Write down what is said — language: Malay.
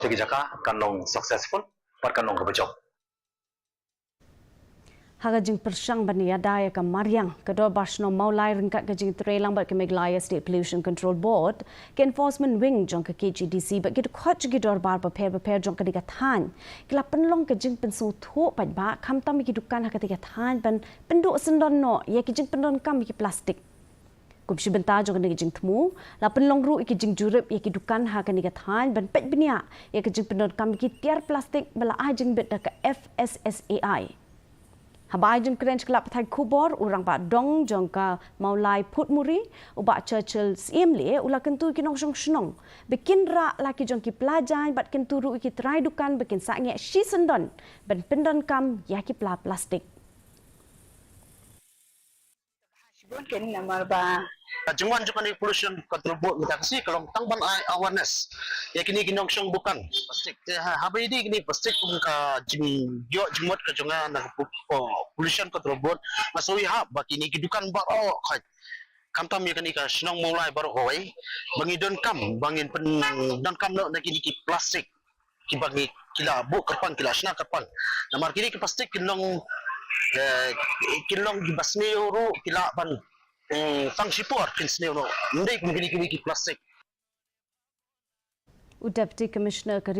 Jadi jaka kanong successful, par kanong kebejok. Hagajing persang baniadaya ka Mariang ka Dorbar Shnong Mawlai ringkat ka jing trelang bat ka Mawlai State Pollution Control Board ka enforcement wing jong ka KHASI bat gitu khot gi Dorbar prepare jong ka digathan kila Pynlong ka Jingpyndonka tho pat ba kham tam ki dukan ha ka digathan ban penduk sendon no ya ki Jingpyndonka ki plastik kumsi benta jong ka jing thmu la Pynlong ru ki jing jurep ya ki dukan ha ka digathan ban pet bnia ya ki Jingpyndonka ki tiar plastik bala a jing bet ka FSSAI Habai jeng keren kelap thai kubor urang ba dong jongka Mawlai put muri uba Churchill siemle ula kentu kinong Shnong bikin ra laki jongki pelajan bat kentu ru ki trai dukan bikin saknge shi sendon ben pendon kam yaki plastik Bukan nama ba. Jengwan juga ni pollution control board kita kasi kalau tangban awareness ya kini kinong siyang bukan plastik habai di kini plastik kung ka jingyo jingmot ka jonga na pollution control board masui ha baki ni kidukan baro khat kamtam ya kini ka Shnong Mawlai baro hoy bangidon kam bangin pen dan kam no na kini ki plastik ki bangi kila bu kerpan kila sna kerpan namar kini ki plastik kinong gibasni ro kila pan fungsi por kinsni ro ndai kini ki plastik Deputy Commissioner